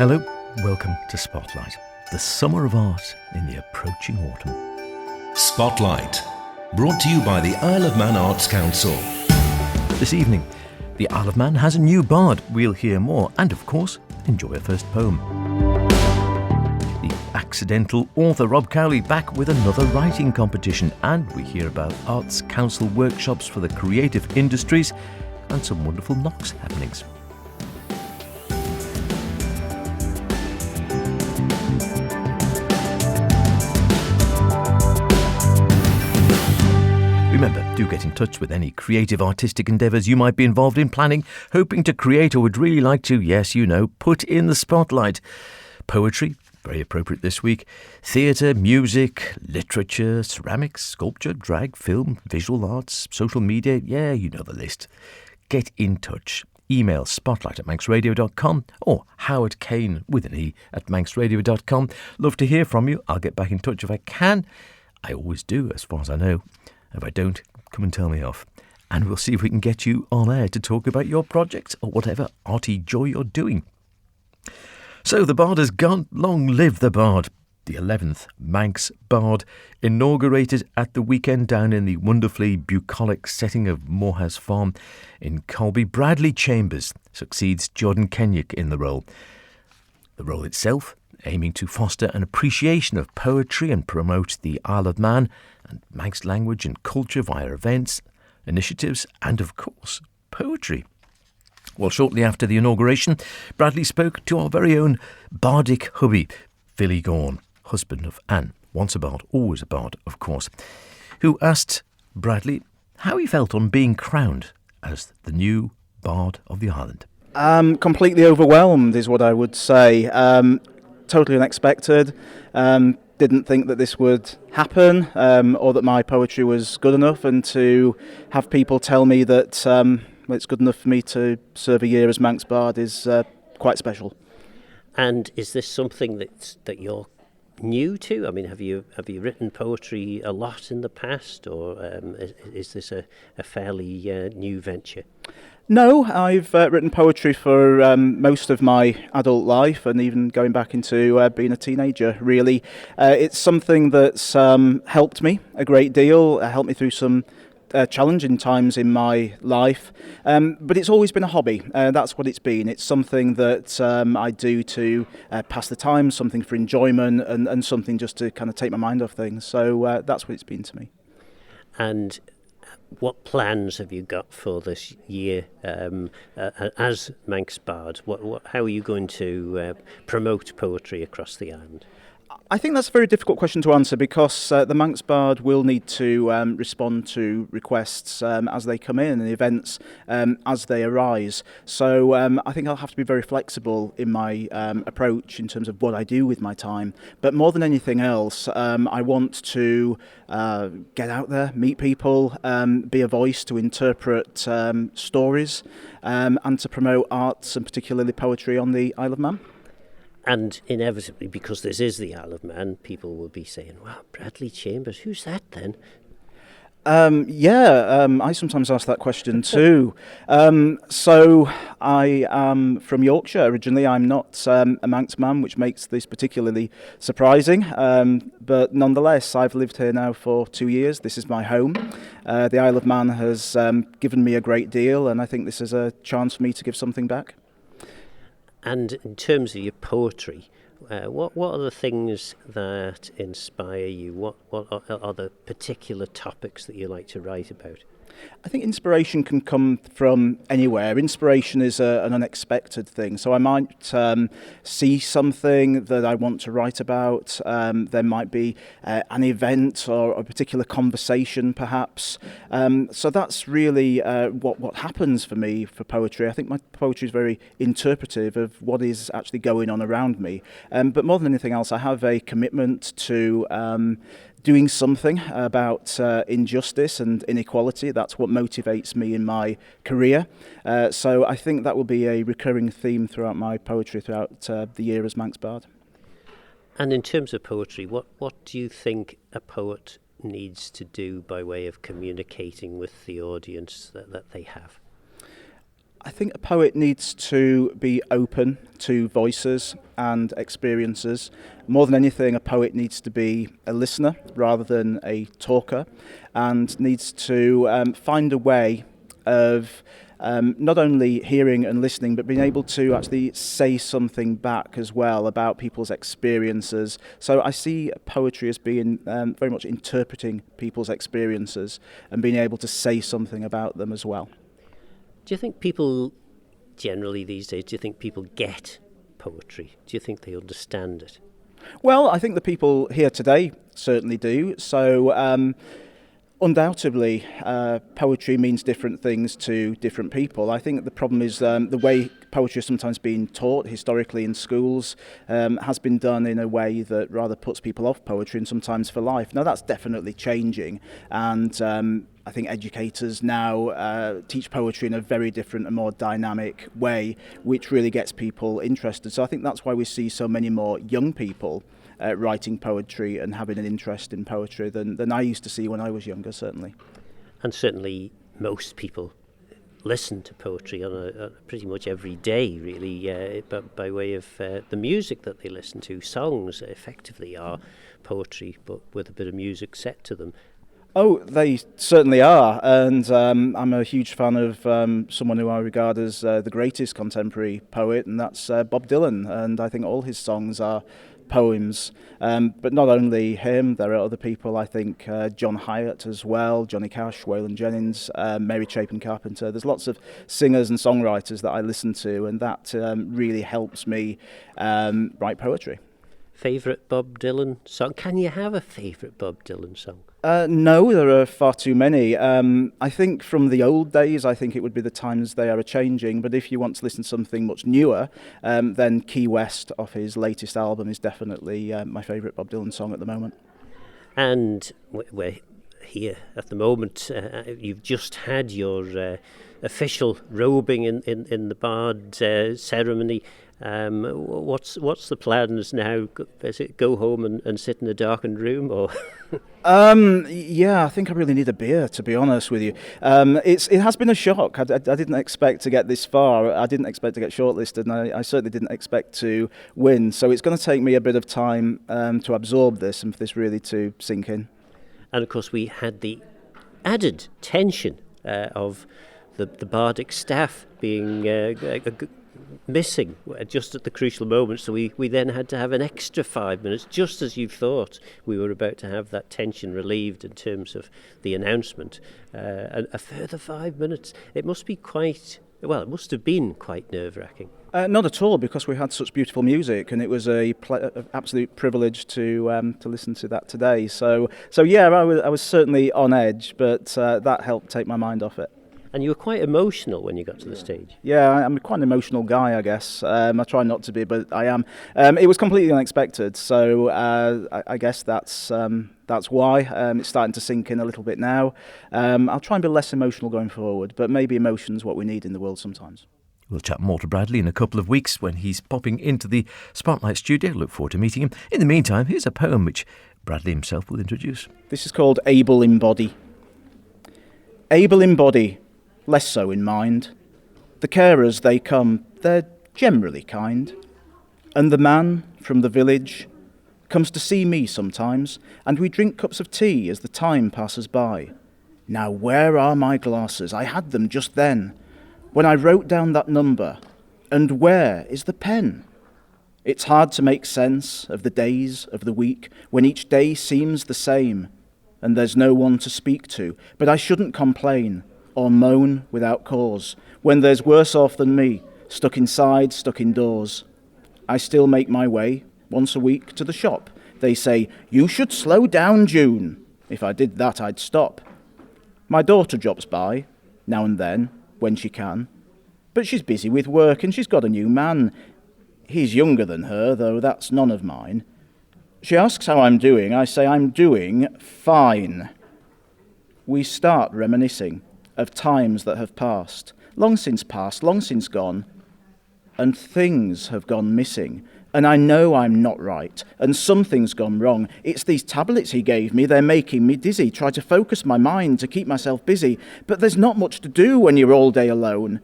Hello, welcome to Spotlight, the summer of art in the approaching autumn. Spotlight, brought to you by the Isle of Man Arts Council. This evening, the Isle of Man has a new bard. We'll hear more and, of course, enjoy a first poem. The accidental author Rob Cowley back with another writing competition, and we hear about Arts Council workshops for the creative industries and some wonderful Knox happenings. Remember, do get in touch with any creative artistic endeavours you might be involved in planning, hoping to create, or would really like to, yes, you know, put in the spotlight. Poetry, very appropriate this week. Theatre, music, literature, ceramics, sculpture, drag, film, visual arts, social media, yeah, you know the list. Get in touch. Email spotlight@manxradio.com or Howard Kane with an E at manxradio.com. Love to hear from you. I'll get back in touch if I can. I always do, as far as I know. If I don't, come and tell me off. And we'll see if we can get you on air to talk about your project or whatever arty joy you're doing. So the Bard has gone. Long live the Bard. The 11th Manx Bard, inaugurated at the weekend down in the wonderfully bucolic setting of Morehouse Farm in Colby. Bradley Chambers succeeds Jordan Kenyuk in the role. The role itself aiming to foster an appreciation of poetry and promote the Isle of Man and Manx language and culture via events, initiatives and, of course, poetry. Well, shortly after the inauguration, Bradley spoke to our very own bardic hubby, Philly Gorn, husband of Anne, once a bard, always a bard, of course, who asked Bradley how he felt on being crowned as the new Bard of the island. Completely overwhelmed is what I would say. Totally unexpected. Didn't think that this would happen or that my poetry was good enough, and to have people tell me that it's good enough for me to serve a year as Manx Bard is quite special. And is this something that you're new to? I mean, have you written poetry a lot in the past, or is this a fairly new venture? No, I've written poetry for most of my adult life, and even going back into being a teenager, really. It's something that's helped me a great deal, helped me through some challenging times in my life, but it's always been a hobby. That's what it's been. It's something that I do to pass the time, something for enjoyment, and something just to kind of take my mind off things. So that's what it's been to me. And what plans have you got for this year as Manx Bard? How are you going to promote poetry across the island? I think that's a very difficult question to answer, because the Manx Bard will need to respond to requests as they come in, and events as they arise. So I think I'll have to be very flexible in my approach in terms of what I do with my time. But more than anything else, I want to get out there, meet people, be a voice to interpret stories, and to promote arts, and particularly poetry on the Isle of Man. And inevitably, because this is the Isle of Man, people will be saying, wow, Bradley Chambers, who's that then? I sometimes ask that question too. So I am from Yorkshire originally. I'm not a Manx man, which makes this particularly surprising. But nonetheless, I've lived here now for 2 years. This is my home. The Isle of Man has given me a great deal, and I think this is a chance for me to give something back. And in terms of your poetry, what are the things that inspire you? What are the particular topics that you like to write about? I think inspiration can come from anywhere. Inspiration is an unexpected thing. So I might see something that I want to write about. There might be an event or a particular conversation, perhaps. So that's really what happens for me for poetry. I think my poetry is very interpretive of what is actually going on around me. But more than anything else, I have a commitment to doing something about injustice and inequality. That's what motivates me in my career. So I think that will be a recurring theme throughout my poetry throughout the year as Manx Bard. And in terms of poetry, what do you think a poet needs to do by way of communicating with the audience that they have? I think a poet needs to be open to voices and experiences. More than anything, a poet needs to be a listener rather than a talker, and needs to find a way of not only hearing and listening, but being able to actually say something back as well about people's experiences. So I see poetry as being very much interpreting people's experiences and being able to say something about them as well. Do you think people generally these days, do you think people get poetry? Do you think they understand it? Well, I think the people here today certainly do. So undoubtedly, poetry means different things to different people. I think the problem is the way poetry is sometimes being taught historically in schools has been done in a way that rather puts people off poetry, and sometimes for life. Now, that's definitely changing, and I think educators now teach poetry in a very different and more dynamic way, which really gets people interested. So I think that's why we see so many more young people writing poetry and having an interest in poetry than I used to see when I was younger, certainly. And certainly most people listen to poetry on pretty much every day, really, by way of the music that they listen to. Songs effectively are poetry, but with a bit of music set to them. Oh, they certainly are, and I'm a huge fan of someone who I regard as the greatest contemporary poet, and that's Bob Dylan, and I think all his songs are poems. But not only him, there are other people, I think John Hyatt as well, Johnny Cash, Waylon Jennings, Mary Chapin Carpenter. There's lots of singers and songwriters that I listen to, and that really helps me write poetry. Favourite Bob Dylan song? Can you have a favourite Bob Dylan song? No, there are far too many. I think from the old days, I think it would be The Times They Are A-Changing, but if you want to listen to something much newer, then Key West off his latest album is definitely my favourite Bob Dylan song at the moment. And we're here at the moment. You've just had your official robing in the Bard ceremony. What's the plans now? Is it go home and sit in a darkened room, or? Yeah, I think I really need a beer, to be honest with you. It has been a shock. I didn't expect to get this far. I didn't expect to get shortlisted, and I certainly didn't expect to win. So it's going to take me a bit of time to absorb this and for this really to sink in. And of course, we had the added tension of the Bardic staff being missing just at the crucial moment, so we then had to have an extra 5 minutes, just as you thought we were about to have that tension relieved in terms of the announcement, a further 5 minutes. It must have been quite nerve-wracking. Not at all, because we had such beautiful music, and it was an absolute privilege to listen to that today. So yeah, I was certainly on edge, but that helped take my mind off it. And you were quite emotional when you got to the stage. Yeah, I'm quite an emotional guy, I guess. I try not to be, but I am. It was completely unexpected, so I guess that's why. It's starting to sink in a little bit now. I'll try and be less emotional going forward, but maybe emotion's what we need in the world sometimes. We'll chat more to Bradley in a couple of weeks when he's popping into the Spotlight studio. Look forward to meeting him. In the meantime, here's a poem which Bradley himself will introduce. This is called Able in Body. Able in body, less so in mind. The carers, they come, they're generally kind. And the man from the village comes to see me sometimes, and we drink cups of tea as the time passes by. Now where are my glasses? I had them just then, when I wrote down that number. And where is the pen? It's hard to make sense of the days of the week, when each day seems the same, and there's no one to speak to. But I shouldn't complain or moan without cause, when there's worse off than me, stuck inside, stuck indoors. I still make my way, once a week, to the shop. They say, "You should slow down, June." If I did that, I'd stop. My daughter drops by, now and then, when she can. But she's busy with work, and she's got a new man. He's younger than her, though that's none of mine. She asks how I'm doing. I say I'm doing fine. We start reminiscing of times that have passed, long since gone, and things have gone missing. And I know I'm not right, and something's gone wrong. It's these tablets he gave me, they're making me dizzy. Try to focus my mind to keep myself busy, but there's not much to do when you're all day alone.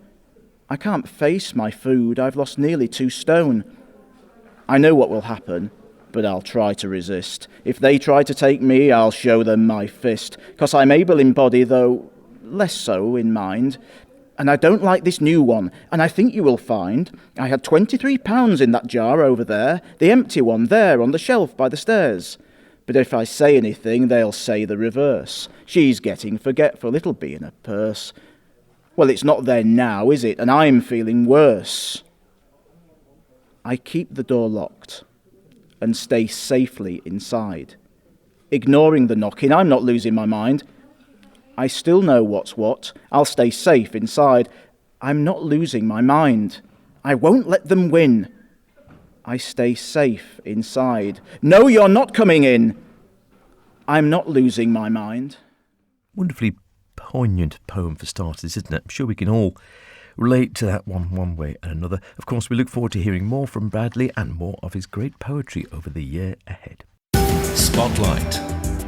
I can't face my food. I've lost nearly 2 stone. I know what will happen, but I'll try to resist. If they try to take me, I'll show them my fist, 'cause I'm able in body, though less so in mind. And I don't like this new one, and I think you will find I had £23 in that jar over there, the empty one there on the shelf by the stairs. But if I say anything, they'll say the reverse. She's getting forgetful, it'll be in her purse. Well, it's not there now, is it? And I'm feeling worse. I keep the door locked and stay safely inside. Ignoring the knocking, I'm not losing my mind. I still know what's what. I'll stay safe inside. I'm not losing my mind. I won't let them win. I stay safe inside. No, you're not coming in. I'm not losing my mind. Wonderfully poignant poem for starters, isn't it? I'm sure we can all relate to that one way and another. Of course, we look forward to hearing more from Bradley and more of his great poetry over the year ahead. Spotlight,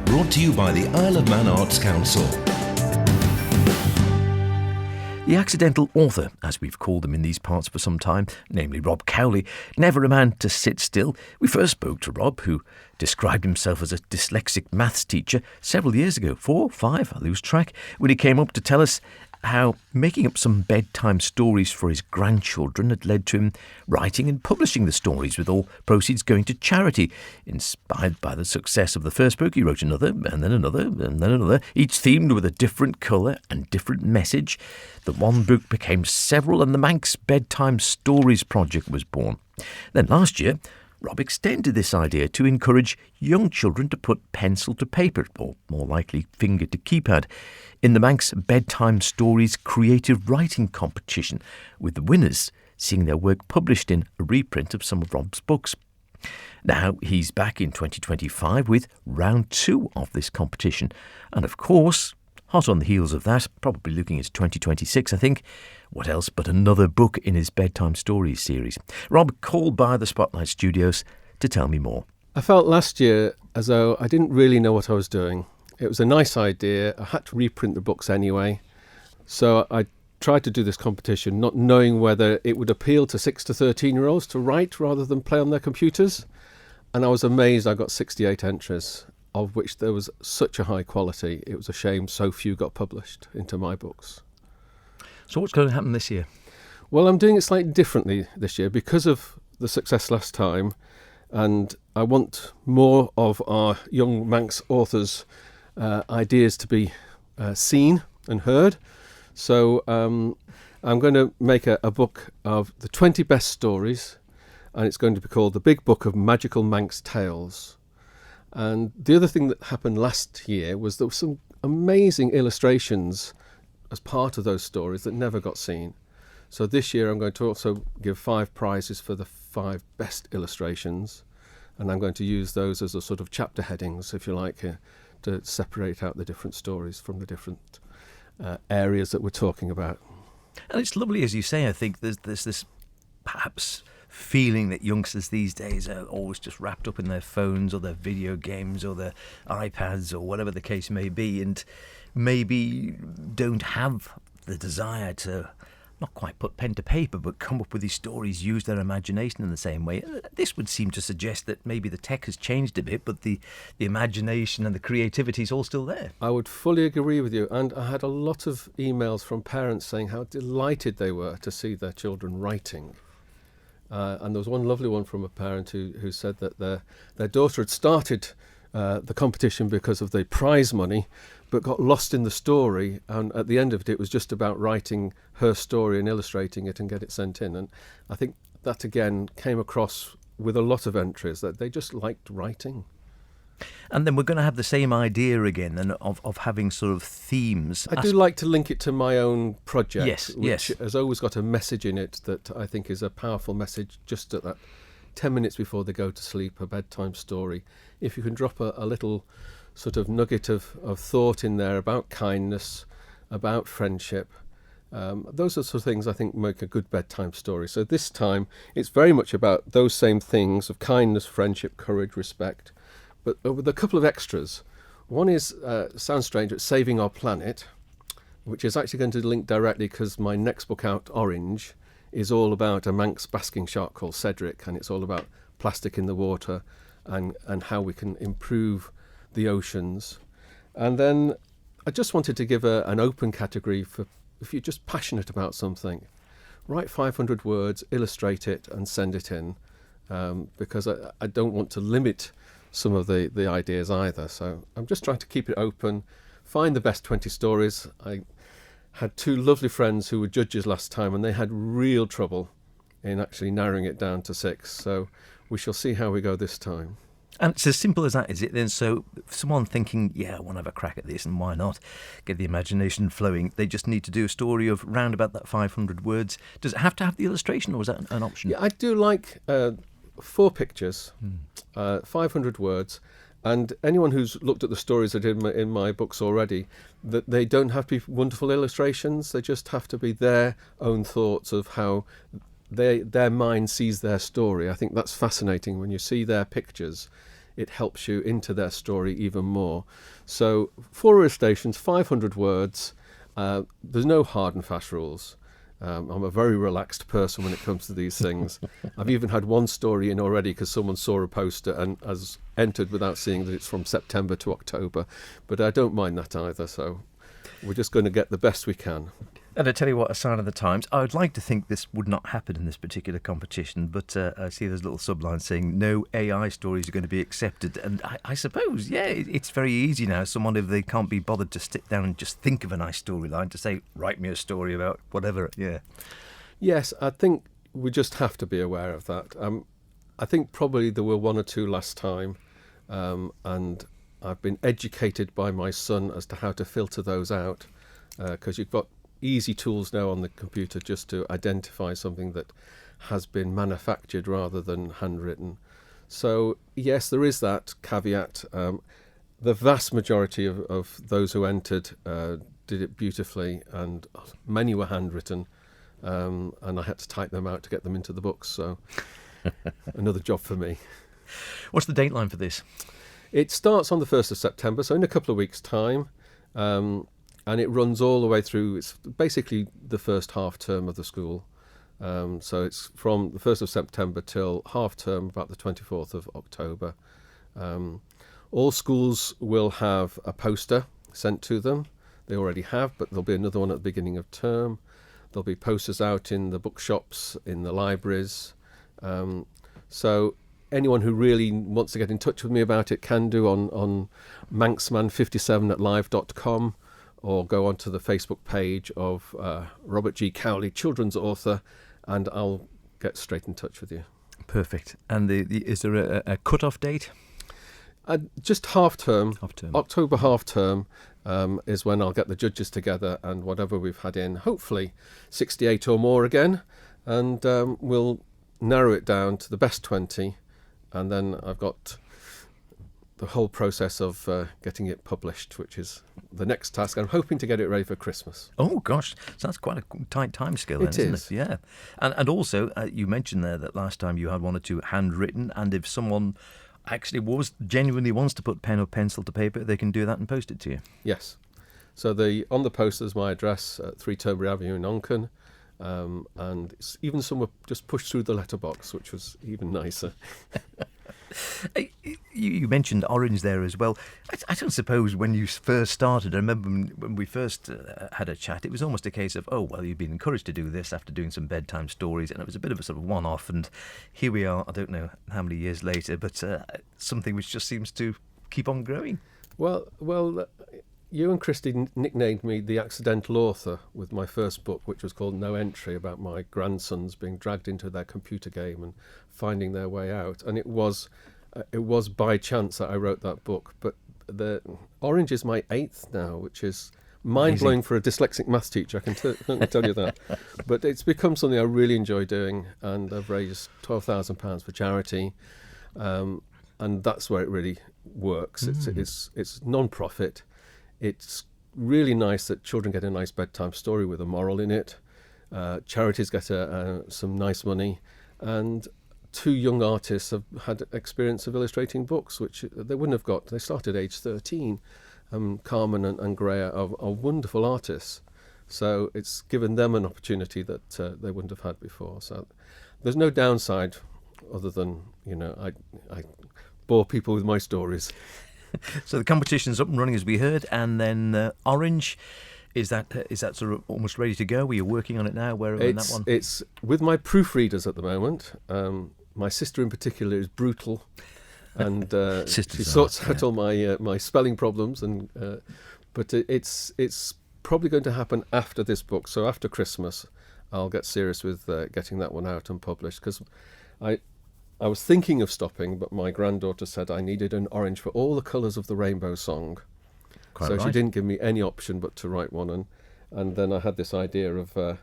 brought to you by the Isle of Man Arts Council. The accidental author, as we've called him in these parts for some time, namely Rob Cowley, never a man to sit still. We first spoke to Rob, who described himself as a dyslexic maths teacher several years ago, 4, 5, I lose track, when he came up to tell us how making up some bedtime stories for his grandchildren had led to him writing and publishing the stories, with all proceeds going to charity. Inspired by the success of the first book, he wrote another, and then another, and then another, each themed with a different colour and different message. The one book became several, and the Manx Bedtime Stories project was born. Then last year, Rob extended this idea to encourage young children to put pencil to paper, or more likely finger to keypad, in the Manx Bedtime Stories creative writing competition, with the winners seeing their work published in a reprint of some of Rob's books. Now he's back in 2025 with round 2 of this competition, and of course, hot on the heels of that, probably looking at 2026, I think, what else but another book in his Bedtime Stories series. Rob called by the Spotlight Studios to tell me more. I felt last year as though I didn't really know what I was doing. It was a nice idea. I had to reprint the books anyway. So I tried to do this competition not knowing whether it would appeal to 6 to 13-year-olds to write rather than play on their computers. And I was amazed I got 68 entries, of which there was such a high quality. It was a shame so few got published into my books. So what's going to happen this year? Well, I'm doing it slightly differently this year because of the success last time, and I want more of our young Manx authors' ideas to be seen and heard. So I'm going to make a book of the 20 best stories, and it's going to be called The Big Book of Magical Manx Tales. And the other thing that happened last year was there were some amazing illustrations as part of those stories that never got seen. So this year I'm going to also give 5 prizes for the 5 best illustrations, and I'm going to use those as a sort of chapter headings, if you like, to separate out the different stories from the different areas that we're talking about. And it's lovely, as you say. I think there's this perhaps feeling that youngsters these days are always just wrapped up in their phones or their video games or their iPads or whatever the case may be, and maybe don't have the desire to not quite put pen to paper, but come up with these stories, use their imagination in the same way. This would seem to suggest that maybe the tech has changed a bit, but the imagination and the creativity is all still there. I would fully agree with you, and I had a lot of emails from parents saying how delighted they were to see their children writing. And there was one lovely one from a parent who said that their daughter had started the competition because of the prize money, but got lost in the story, and at the end of it was just about writing her story and illustrating it and get it sent in. And I think that again came across with a lot of entries, that they just liked writing. And then we're going to have the same idea again, and of having sort of themes. I do like to link it to my own project, which has always got a message in it that I think is a powerful message just at that 10 minutes before they go to sleep, a bedtime story. If you can drop a little sort of nugget of thought in there about kindness, about friendship, those are sort of things I think make a good bedtime story. So this time it's very much about those same things of kindness, friendship, courage, respect, but with a couple of extras. One is, sounds strange, but saving our planet, which is actually going to link directly because my next book out, Orange, is all about a Manx basking shark called Cedric, and it's all about plastic in the water and how we can improve the oceans. And then I just wanted to give an open category for if you're just passionate about something. Write 500 words, illustrate it and send it in, because I don't want to limit some of the ideas either. So I'm just trying to keep it open, find the best 20 stories. I had 2 lovely friends who were judges last time, and they had real trouble in actually narrowing it down to 6. So we shall see how we go this time. And it's as simple as that, is it then? So if someone thinking, yeah, I want to have a crack at this, and why not get the imagination flowing, they just need to do a story of round about that 500 words. Does it have to have the illustration, or is that an option? Yeah, I do like 4 pictures, 500 words, and anyone who's looked at the stories that are in my books already, that they don't have to be wonderful illustrations, they just have to be their own thoughts of how their mind sees their story. I think that's fascinating. When you see their pictures, it helps you into their story even more. So 4 illustrations, 500 words. There's no hard and fast rules. I'm a very relaxed person when it comes to these things. I've even had one story in already because someone saw a poster and has entered without seeing that it's from September to October. But I don't mind that either, so we're just going to get the best we can. And I tell you what, a sign of the times. I would like to think this would not happen in this particular competition, but I see there's a little subline saying no AI stories are going to be accepted. And I suppose, yeah, it's very easy now. Someone, if they can't be bothered to sit down and just think of a nice storyline, to say, write me a story about whatever. Yeah. Yes, I think we just have to be aware of that. I think probably there were 1 or 2 last time, and I've been educated by my son as to how to filter those out, because you've got easy tools now on the computer just to identify something that has been manufactured rather than handwritten. So yes, there is that caveat. The vast majority of those who entered did it beautifully, and many were handwritten, and I had to type them out to get them into the books, so another job for me. What's the dateline for this? It starts on the 1st of September, so in a couple of weeks' time. And it runs all the way through. It's basically the first half term of the school. So it's from the 1st of September till half term, about the 24th of October. All schools will have a poster sent to them. They already have, but there'll be another one at the beginning of term. There'll be posters out in the bookshops, in the libraries. So anyone who really wants to get in touch with me about it can do on manxman57@live.com. or go onto the Facebook page of Robert G. Cowley, children's author, and I'll get straight in touch with you. Perfect. And is there a cut-off date? Just half term. Half-term. October half term is when I'll get the judges together and whatever we've had in, hopefully 68 or more again, and we'll narrow it down to the best 20, and then I've got the whole process of getting it published, which is the next task. I'm hoping to get it ready for Christmas. Oh, gosh. So that's quite a tight time scale, then, isn't it? Yeah. And also, you mentioned there that last time you had 1 or 2 handwritten, and if someone actually genuinely wants to put pen or pencil to paper, they can do that and post it to you. Yes. So on the poster is my address at 3 Turnberry Avenue in Onchan, and even some were just pushed through the letterbox, which was even nicer. You mentioned Orange there as well. I don't suppose when you first started, I remember when we first had a chat, it was almost a case of, oh, well, you've been encouraged to do this after doing some bedtime stories, and it was a bit of a sort of one-off, and here we are, I don't know how many years later, but something which just seems to keep on growing. Well, you and Christy nicknamed me the accidental author with my first book, which was called No Entry, about my grandsons being dragged into their computer game and finding their way out. And it was by chance that I wrote that book. But the Orange is my 8th now, which is mind-blowing for a dyslexic maths teacher, I can tell you that. But it's become something I really enjoy doing, and I've raised £12,000 for charity. And that's where it really works. It's non-profit. It's really nice that children get a nice bedtime story with a moral in it. Charities get some nice money, and 2 young artists have had experience of illustrating books, which they wouldn't have got. They started age 13. Carmen and Greya are wonderful artists, So it's given them an opportunity that they wouldn't have had before. So there's no downside other than, I bore people with my stories. So the competition's up and running, as we heard, and then Orange, is that sort of almost ready to go? Are you working on it now? Where are we on that one? It's with my proofreaders at the moment. My sister in particular is brutal, and she sorts out all my spelling problems, but it's probably going to happen after this book. So after Christmas, I'll get serious with getting that one out and published, because I was thinking of stopping, but my granddaughter said I needed an orange for all the colours of the rainbow song. Quite right. She didn't give me any option but to write one, and then I had this idea of a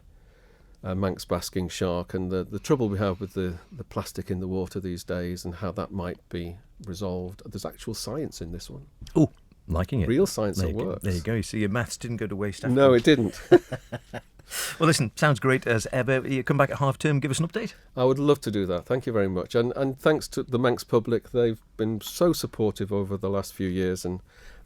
Manx basking shark, and the trouble we have with the plastic in the water these days and how that might be resolved. There's actual science in this one. Oh, liking it. Real science that works. There you go. You see, your maths didn't go to waste after. No, it didn't. Well, listen, sounds great as ever. You come back at half term, give us an update. I would love to do that. Thank you very much. And thanks to the Manx public. They've been so supportive over the last few years, and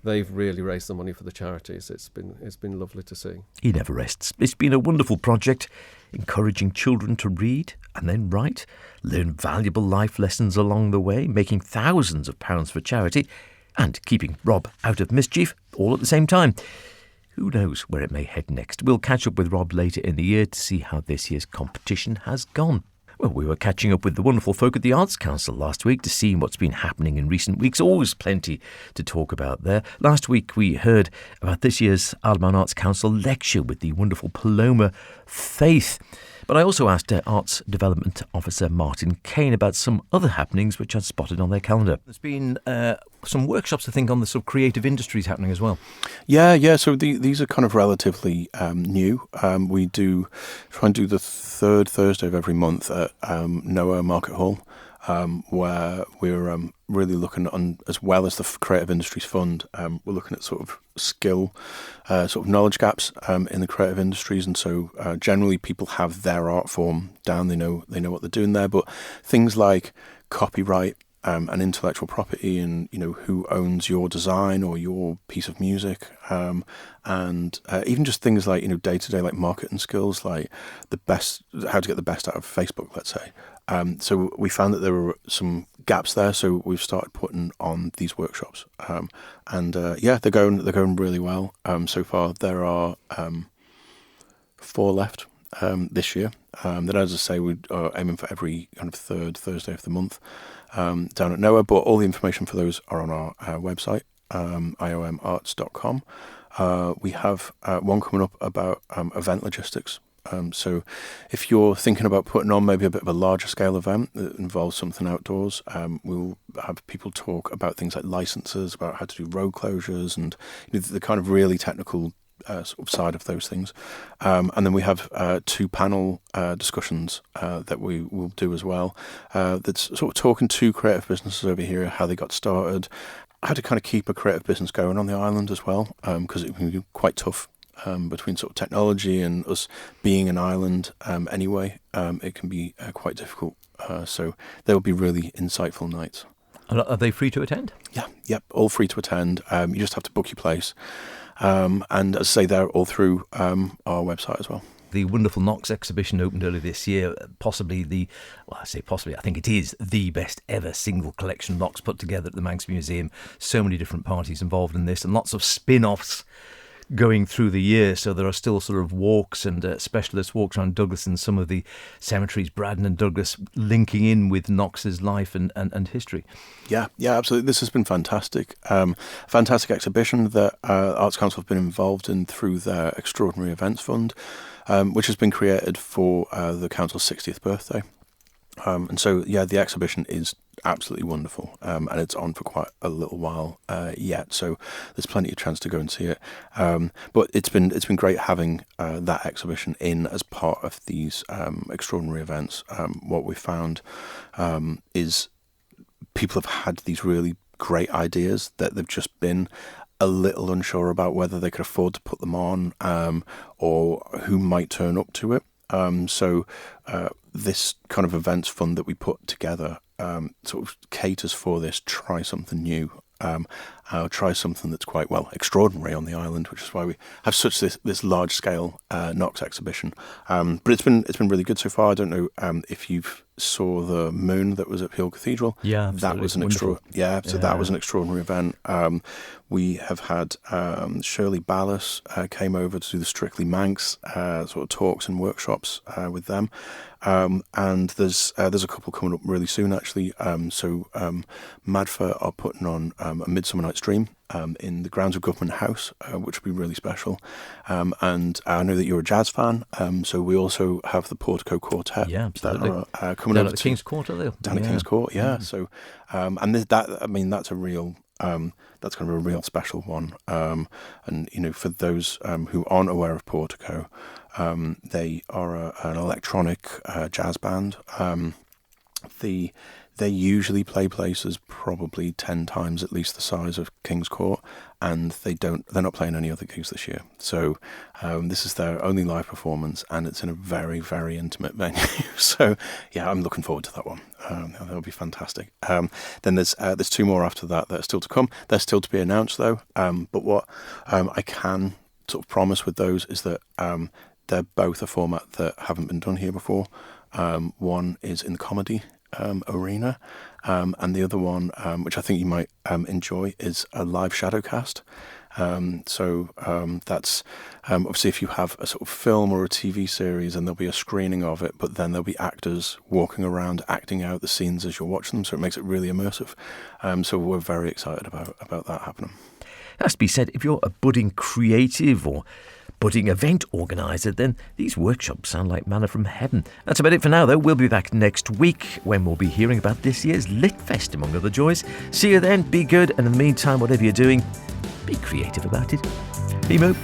they've really raised the money for the charities. It's been lovely to see. He never rests. It's been a wonderful project, encouraging children to read and then write, learn valuable life lessons along the way, making thousands of pounds for charity, and keeping Rob out of mischief all at the same time. Who knows where it may head next? We'll catch up with Rob later in the year to see how this year's competition has gone. Well, we were catching up with the wonderful folk at the Arts Council last week to see what's been happening in recent weeks. Always plenty to talk about there. Last week we heard about this year's Isle of Man Arts Council lecture with the wonderful Paloma Faith. But I also asked Arts Development Officer Martin Kane about some other happenings which I'd spotted on their calendar. There's been some workshops, I think, on the sort of creative industries happening as well. Yeah. So these are kind of relatively new. We do try and do the third Thursday of every month at Noah Market Hall, where we're really looking on, as well as the Creative Industries Fund, we're looking at sort of skill, sort of knowledge gaps in the creative industries. And so generally people have their art form down, they know what they're doing there, but things like copyright and intellectual property, and who owns your design or your piece of music, and even just things like day-to-day like marketing skills, like how to get the best out of Facebook, let's say. So we found that there were some gaps there, so we've started putting on these workshops, and they're going really well so far. There are 4 left this year. Then, as I say, we are aiming for every kind of third Thursday of the month down at Noah. But all the information for those are on our website, iomarts.com. We have one coming up about event logistics. So if you're thinking about putting on maybe a bit of a larger scale event that involves something outdoors, we'll have people talk about things like licenses, about how to do road closures, and the kind of really technical sort of side of those things. And then we have 2 panel discussions that we will do as well, that's sort of talking to creative businesses over here, how they got started, how to kind of keep a creative business going on the island as well, because it can be quite tough between sort of technology and us being an island anyway. It can be quite difficult. So they will be really insightful nights. Are they free to attend? Yeah, yep, all free to attend. You just have to book your place. And as I say, they're all through our website as well. The wonderful Knox exhibition opened earlier this year, possibly I think it is the best ever single collection Knox put together at the Manx Museum. So many different parties involved in this, and lots of spin-offs going through the year. So there are still sort of walks and specialist walks around Douglas and some of the cemeteries, Braddon and Douglas, linking in with Knox's life and history. Yeah, absolutely. This has been fantastic. Fantastic exhibition that Arts Council have been involved in through their Extraordinary Events Fund, which has been created for the Council's 60th birthday. And so, the exhibition is absolutely wonderful, and it's on for quite a little while yet. So there's plenty of chance to go and see it. But it's been great having that exhibition in as part of these extraordinary events. What we found is people have had these really great ideas that they've just been a little unsure about whether they could afford to put them on, or who might turn up to it. So this kind of events fund that we put together sort of caters for this, try something new. try something that's quite, well, extraordinary on the island, which is why we have such this large-scale Knox exhibition. But it's been really good so far. I don't know if you've saw the moon that was at Peel Cathedral. Yeah, that was an that was an extraordinary event. We have had Shirley Ballas came over to do the Strictly Manx sort of talks and workshops with them. And there's a couple coming up really soon, actually. So Madfa are putting on a Midsummer Night's Dream in the grounds of Government House, which will be really special. And I know that you're a jazz fan, so we also have the Portico Quartet. Yeah, absolutely. That are coming down over at the King's Court, are they? Down at King's Court, yeah. So, and that's a real. That's kind of a real special one. And for those who aren't aware of Portico, they are an electronic jazz band. They usually play places probably 10 times at least the size of King's Court, and they're not playing any other gigs this year. So this is their only live performance, and it's in a very, very intimate venue. So yeah, I'm looking forward to that one. That'll be fantastic. Then there's 2 more after that are still to come. They're still to be announced though. But what I can sort of promise with those is that they're both a format that haven't been done here before. One is in the comedy arena, and the other one, which I think you might enjoy, is a live shadowcast. So that's obviously if you have a sort of film or a TV series, and there'll be a screening of it, but then there'll be actors walking around acting out the scenes as you're watching them, so it makes it really immersive. So we're very excited about that happening. It has to be said, if you're a budding creative or budding event organiser, then these workshops sound like manna from heaven. That's about it for now, though. We'll be back next week when we'll be hearing about this year's Litfest, among other joys. See you then, be good, and in the meantime, whatever you're doing, be creative about it. Emo.